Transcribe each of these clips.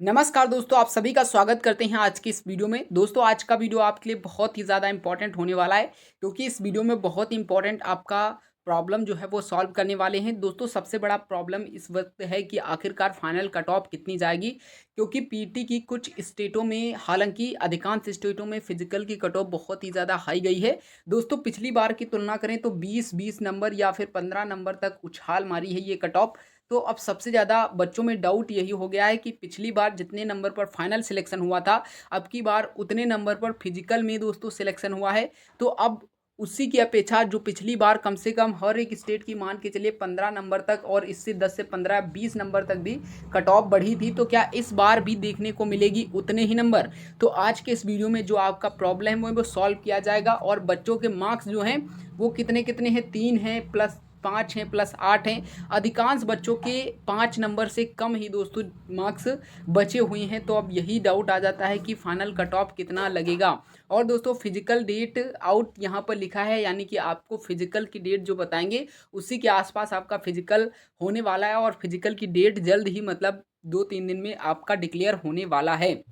नमस्कार दोस्तों, आप सभी का स्वागत करते हैं आज की इस वीडियो में। दोस्तों, आज का वीडियो आपके लिए बहुत ही ज़्यादा इंपॉर्टेंट होने वाला है, क्योंकि इस वीडियो में बहुत इंपॉर्टेंट आपका प्रॉब्लम जो है वो सॉल्व करने वाले हैं। दोस्तों, सबसे बड़ा प्रॉब्लम इस वक्त है कि आखिरकार फाइनल कट ऑफ कितनी जाएगी, क्योंकि पीटी की कुछ स्टेटों में, हालांकि अधिकांश स्टेटों में फिजिकल की कट ऑफ बहुत ही ज़्यादा हाई गई है। दोस्तों, पिछली बार की तुलना करें तो 20-20 नंबर या फिर 15 नंबर तक उछाल मारी है ये कट ऑफ। तो अब सबसे ज़्यादा बच्चों में डाउट यही हो गया है कि पिछली बार जितने नंबर पर फाइनल सिलेक्शन हुआ था, अब की बार उतने नंबर पर फिजिकल में दोस्तों सिलेक्शन हुआ है। तो अब उसी की अपेक्षा जो पिछली बार कम से कम हर एक स्टेट की मान के चलिए 15 नंबर तक, और इससे 10 से 15-20 नंबर तक भी कट ऑफ बढ़ी थी, तो क्या इस बार भी देखने को मिलेगी उतने ही नंबर? तो आज के इस वीडियो में जो आपका प्रॉब्लम है वो सॉल्व किया जाएगा, और बच्चों के मार्क्स जो हैं वो कितने कितने हैं, 3 हैं प्लस 5 हैं प्लस 8 हैं। अधिकांश बच्चों के 5 नंबर से कम ही दोस्तों मार्क्स बचे हुए हैं। तो अब यही डाउट आ जाता है कि फाइनल कट ऑफ कितना लगेगा। और दोस्तों, फिजिकल डेट आउट यहाँ पर लिखा है, यानी कि आपको फिजिकल की डेट जो बताएंगे उसी के आसपास आपका फिजिकल होने वाला है, और फिजिकल की डेट जल्द ही, मतलब 2-3 दिन में आपका डिक्लेयर होने वाला है।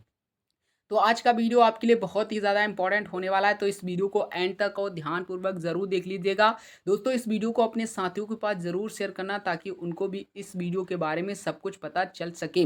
तो आज का वीडियो आपके लिए बहुत ही ज़्यादा इंपॉर्टेंट होने वाला है, तो इस वीडियो को एंड तक और ध्यानपूर्वक ज़रूर देख लीजिएगा। दोस्तों, इस वीडियो को अपने साथियों के पास ज़रूर शेयर करना, ताकि उनको भी इस वीडियो के बारे में सब कुछ पता चल सके।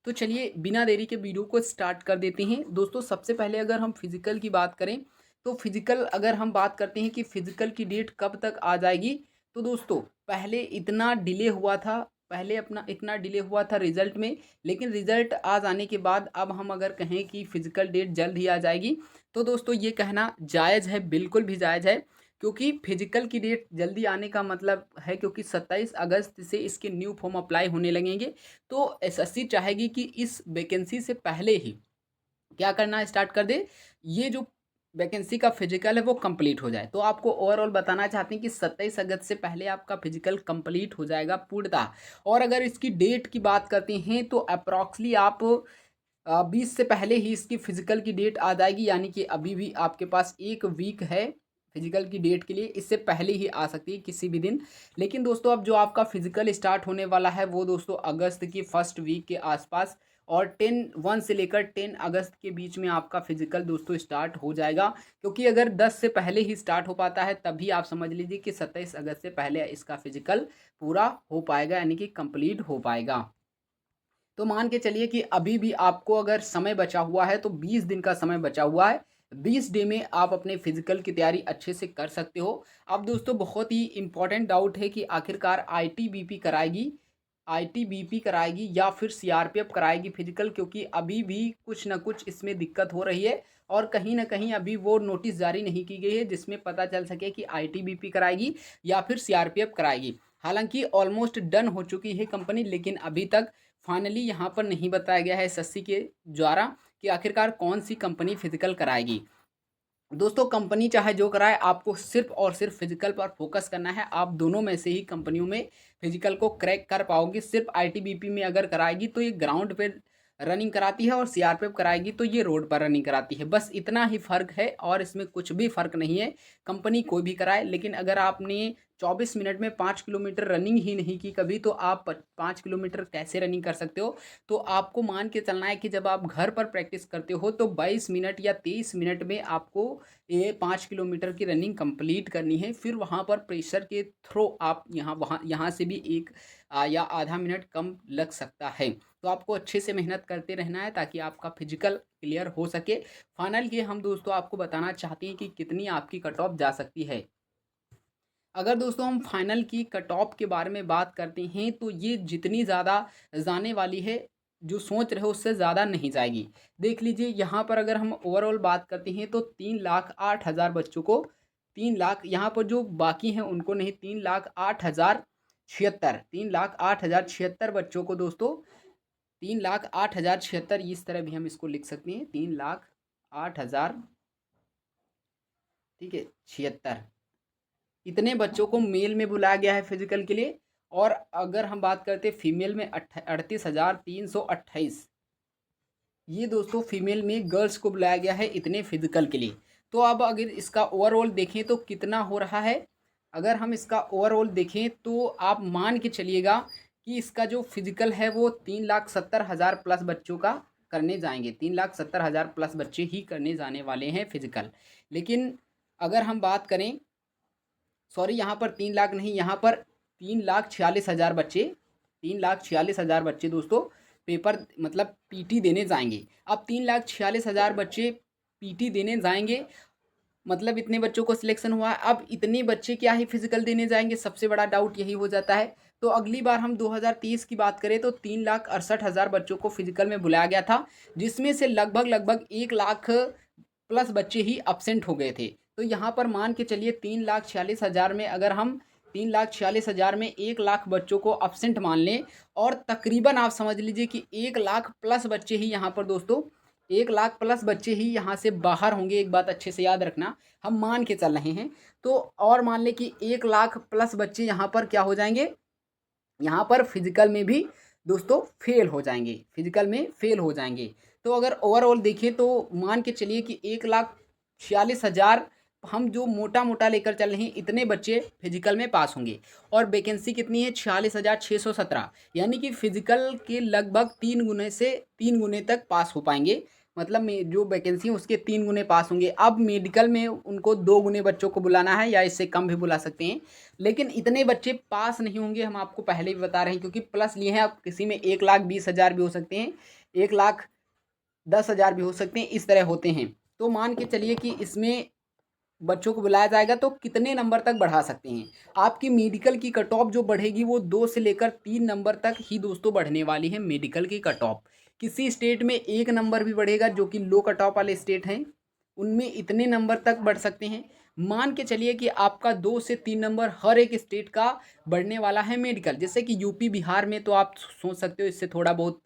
तो चलिए बिना देरी के वीडियो को स्टार्ट कर देते हैं। दोस्तों, सबसे पहले अगर हम फिजिकल की बात करें, तो फिजिकल अगर हम बात करते हैं कि फिजिकल की डेट कब तक आ जाएगी, तो दोस्तों पहले इतना डिले हुआ था, पहले अपना इतना डिले हुआ था रिजल्ट में, लेकिन रिजल्ट आ जाने के बाद अब हम अगर कहें कि फिजिकल डेट जल्द ही आ जाएगी, तो दोस्तों ये कहना जायज़ है, बिल्कुल भी जायज़ है। क्योंकि फिजिकल की डेट जल्दी आने का मतलब है, क्योंकि 27 अगस्त से इसके न्यू फॉर्म अप्लाई होने लगेंगे। तो एसएससी चाहेगी कि इस वैकेंसी से पहले ही क्या करना स्टार्ट कर दे, ये जो वैकेंसी का फिजिकल है वो कंप्लीट हो जाए। तो आपको ओवरऑल बताना चाहते हैं कि 27 अगस्त से पहले आपका फिजिकल कंप्लीट हो जाएगा पूर्णतः। और अगर इसकी डेट की बात करते हैं तो अप्रॉक्सली आप 20 से पहले ही इसकी फिजिकल की डेट आ जाएगी, यानी कि अभी भी आपके पास 1 वीक है फिजिकल की डेट के लिए, इससे पहले ही आ सकती है किसी भी दिन। लेकिन दोस्तों, अब जो आपका फिजिकल स्टार्ट होने वाला है वो दोस्तों अगस्त की फर्स्ट वीक के आसपास, और 1 से लेकर 10 अगस्त के बीच में आपका फिजिकल दोस्तों स्टार्ट हो जाएगा। क्योंकि अगर 10 से पहले ही स्टार्ट हो पाता है, तभी आप समझ लीजिए कि 27 अगस्त से पहले इसका फिजिकल पूरा हो पाएगा, यानी कि कंप्लीट हो पाएगा। तो मान के चलिए कि अभी भी आपको अगर समय बचा हुआ है तो 20 दिन का समय बचा हुआ है। 20 डे में आप अपने फिजिकल की तैयारी अच्छे से कर सकते हो। अब दोस्तों, बहुत ही इंपॉर्टेंट डाउट है कि आखिरकार आईटीबीपी कराएगी या फिर सीआरपीएफ कराएगी फिजिकल, क्योंकि अभी भी कुछ ना कुछ इसमें दिक्कत हो रही है, और कहीं ना कहीं अभी वो नोटिस जारी नहीं की गई है जिसमें पता चल सके कि आईटीबीपी कराएगी या फिर सीआरपीएफ कराएगी। हालांकि ऑलमोस्ट डन हो चुकी है कंपनी, लेकिन अभी तक फाइनली यहाँ पर नहीं बताया गया है एसएससी के द्वारा कि आखिरकार कौन सी कंपनी फिजिकल कराएगी। दोस्तों, कंपनी चाहे जो कराए, आपको सिर्फ और सिर्फ फिजिकल पर फोकस करना है। आप दोनों में से ही कंपनियों में फिजिकल को क्रैक कर पाओगे। सिर्फ आईटीबीपी में अगर कराएगी तो ये ग्राउंड पे रनिंग कराती है, और सीआरपीएफ कराएगी तो ये रोड पर रनिंग कराती है। बस इतना ही फ़र्क है, और इसमें कुछ भी फ़र्क नहीं है, कंपनी कोई भी कराए। लेकिन अगर आपने 24 मिनट में 5 किलोमीटर रनिंग ही नहीं की कभी, तो आप 5 किलोमीटर कैसे रनिंग कर सकते हो? तो आपको मान के चलना है कि जब आप घर पर प्रैक्टिस करते हो तो 22 मिनट या 23 मिनट में आपको ये 5 किलोमीटर की रनिंग कंप्लीट करनी है। फिर वहाँ पर प्रेशर के थ्रू आप यहाँ से भी या आधा मिनट कम लग सकता है। तो आपको अच्छे से मेहनत करते रहना है, ताकि आपका फिजिकल क्लियर हो सके। फाइनल ये हम दोस्तों आपको बताना चाहते हैं कि कितनी आपकी कट ऑफ जा सकती है। अगर दोस्तों हम फाइनल की कट ऑफ के बारे में बात करते हैं, तो ये जितनी ज़्यादा जाने वाली है, जो सोच रहे हो उससे ज़्यादा नहीं जाएगी। देख लीजिए, यहाँ पर अगर हम ओवरऑल बात करते हैं तो 3,08,000 बच्चों को, 3 लाख यहाँ पर जो बाकी हैं उनको नहीं, 3,08,076 बच्चों को दोस्तों, 3,08,076, इस तरह भी हम इसको लिख सकते हैं, 3,08,000, ठीक है, 76, इतने बच्चों को मेल में बुलाया गया है फिजिकल के लिए। और अगर हम बात करते हैं फीमेल में, 38,328, ये दोस्तों फीमेल में गर्ल्स को बुलाया गया है इतने फिजिकल के लिए। तो अब अगर इसका ओवरऑल देखें तो कितना हो रहा है, अगर हम इसका ओवरऑल देखें तो आप मान के चलिएगा कि इसका जो फिजिकल है वो 3,70,000 प्लस बच्चों का करने जाएंगे। 3,70,000 प्लस बच्चे ही करने जाने वाले हैं फिजिकल। लेकिन अगर हम बात करें, सॉरी यहाँ पर 3 लाख नहीं, यहाँ पर 3,46,000 बच्चे, 3,46,000 बच्चे दोस्तों पेपर मतलब पीटी देने जाएंगे। अब 3,46,000 बच्चे पीटी देने जाएंगे, मतलब इतने बच्चों को सिलेक्शन हुआ है। अब इतने बच्चे क्या ही फिजिकल देने जाएंगे, सबसे बड़ा डाउट यही हो जाता है। तो अगली बार हम 2023 की बात करें तो 3,68,000 बच्चों को फिजिकल में बुलाया गया था, जिसमें से लगभग लगभग 1 लाख प्लस बच्चे ही अब्सेंट हो गए थे। तो यहाँ पर मान के चलिए 3,46,000 में अगर हम 3,46,000 में 1 लाख बच्चों को अब्सेंट मान लें, और तकरीबन आप समझ लीजिए कि 1 लाख प्लस बच्चे ही यहाँ पर दोस्तों 1 लाख प्लस बच्चे ही यहाँ से बाहर होंगे। एक बात अच्छे से याद रखना, हम मान के चल रहे हैं। तो और मान लें कि 1 लाख प्लस बच्चे यहाँ पर क्या हो जाएंगे, यहाँ पर फिजिकल में भी दोस्तों फेल हो जाएंगे, फिजिकल में फेल हो जाएंगे। तो अगर ओवरऑल देखें तो मान के चलिए कि 1,46,000 हम जो मोटा मोटा लेकर चल रहे हैं, इतने बच्चे फिजिकल में पास होंगे। और वैकेंसी कितनी है, 46,617, यानी कि फिजिकल के लगभग 3 गुने से 3 गुने तक पास हो पाएंगे। मतलब जो वैकेंसी है उसके 3 गुने पास होंगे। अब मेडिकल में उनको 2 गुने बच्चों को बुलाना है, या इससे कम भी बुला सकते हैं, लेकिन इतने बच्चे पास नहीं होंगे, हम आपको पहले भी बता रहे हैं। क्योंकि प्लस लिए हैं, अब किसी में 1,20,000 भी हो सकते हैं, 1,10,000 भी हो सकते हैं, इस तरह होते हैं। तो मान के चलिए कि इसमें बच्चों को बुलाया जाएगा तो कितने नंबर तक बढ़ा सकते हैं। आपकी मेडिकल की कट ऑफ जो बढ़ेगी वो 2 से लेकर 3 नंबर तक ही दोस्तों बढ़ने वाली है मेडिकल की कट ऑफ। किसी स्टेट में 1 नंबर भी बढ़ेगा, जो कि लो कट ऑफ वाले स्टेट हैं, उनमें इतने नंबर तक बढ़ सकते हैं। मान के चलिए कि आपका 2 से 3 नंबर हर एक स्टेट का बढ़ने वाला है मेडिकल। जैसे कि यूपी बिहार में तो आप सोच सकते हो इससे थोड़ा बहुत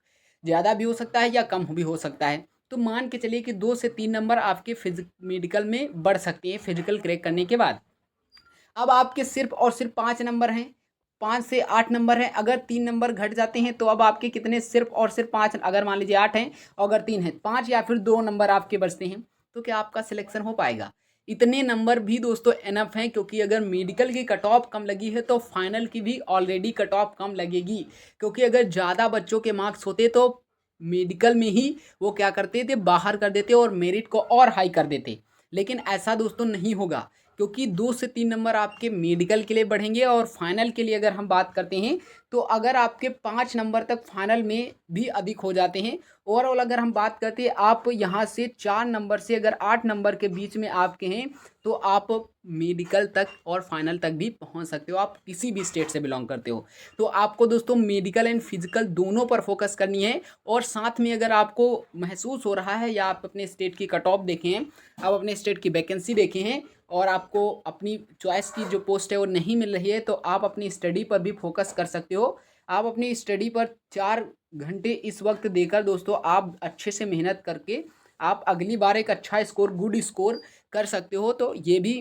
ज़्यादा भी हो सकता है या कम भी हो सकता है। तो मान के चलिए कि 2 से 3 नंबर आपके मेडिकल में बढ़ सकते हैं फिजिकल क्रैक करने के बाद। अब आपके सिर्फ और सिर्फ 5 नंबर हैं, 5 से 8 नंबर हैं। अगर 3 नंबर घट जाते हैं तो अब आपके कितने, सिर्फ और सिर्फ 5, अगर मान लीजिए 8 हैं और अगर 3 हैं, 5 या फिर 2 नंबर आपके बचते हैं, तो क्या आपका सिलेक्शन हो पाएगा। इतने नंबर भी दोस्तों एनफ हैं, क्योंकि अगर मेडिकल की कट ऑफ कम लगी है तो फाइनल की भी ऑलरेडी कट ऑफ कम लगेगी। क्योंकि अगर ज़्यादा बच्चों के मार्क्स होते तो मेडिकल में ही वो क्या करते थे, बाहर कर देते और मेरिट को और हाई कर देते। लेकिन ऐसा दोस्तों नहीं होगा, क्योंकि 2 से 3 नंबर आपके मेडिकल के लिए बढ़ेंगे। और फाइनल के लिए अगर हम बात करते हैं तो अगर आपके 5 नंबर तक फाइनल में भी अधिक हो जाते हैं, ओवरऑल अगर हम बात करते हैं, आप यहाँ से 4 नंबर से अगर 8 नंबर के बीच में आपके हैं तो आप मेडिकल तक और फाइनल तक भी पहुँच सकते हो, आप किसी भी स्टेट से बिलोंग करते हो। तो आपको दोस्तों मेडिकल एंड फिजिकल दोनों पर फोकस करनी है। और साथ में अगर आपको महसूस हो रहा है या आप अपने स्टेट की कट ऑफ देखे हैं, आप अपने स्टेट की वैकेंसी देखे हैं और आपको अपनी चॉइस की जो पोस्ट है वो नहीं मिल रही है, तो आप अपनी स्टडी पर भी फोकस कर सकते हो। आप अपनी स्टडी पर 4 घंटे इस वक्त देकर दोस्तों आप अच्छे से मेहनत करके आप अगली बार एक अच्छा स्कोर, गुड स्कोर कर सकते हो। तो ये भी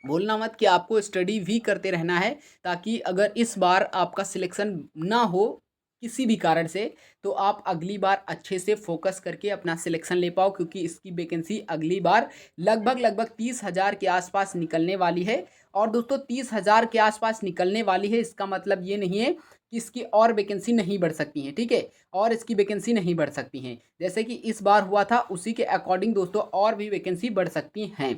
भूलना मत कि आपको स्टडी भी करते रहना है, ताकि अगर इस बार आपका सिलेक्शन ना हो किसी भी कारण से, तो आप अगली बार अच्छे से फोकस करके अपना सिलेक्शन ले पाओ। क्योंकि इसकी वैकेंसी अगली बार लगभग लगभग 30,000 के आसपास निकलने वाली है। और दोस्तों 30,000 के आसपास निकलने वाली है, इसका मतलब ये नहीं है कि इसकी और वैकेंसी नहीं बढ़ सकती हैं, ठीक है। और इसकी वैकेंसी नहीं बढ़ सकती हैं, जैसे कि इस बार हुआ था उसी के अकॉर्डिंग दोस्तों और भी वैकेंसी बढ़ सकती हैं।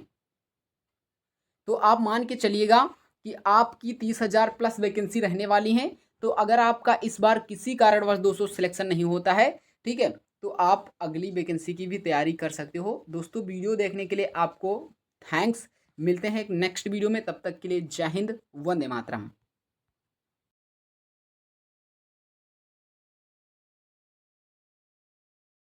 तो आप मान के चलिएगा कि आपकी 30,000 प्लस वैकेंसी रहने वाली हैं। तो अगर आपका इस बार किसी कारणवश दोस्तों सिलेक्शन नहीं होता है, ठीक है, तो आप अगली वैकेंसी की भी तैयारी कर सकते हो। दोस्तों वीडियो देखने के लिए आपको थैंक्स। मिलते हैं एक नेक्स्ट वीडियो में, तब तक के लिए जय हिंद, वंदे मातरम।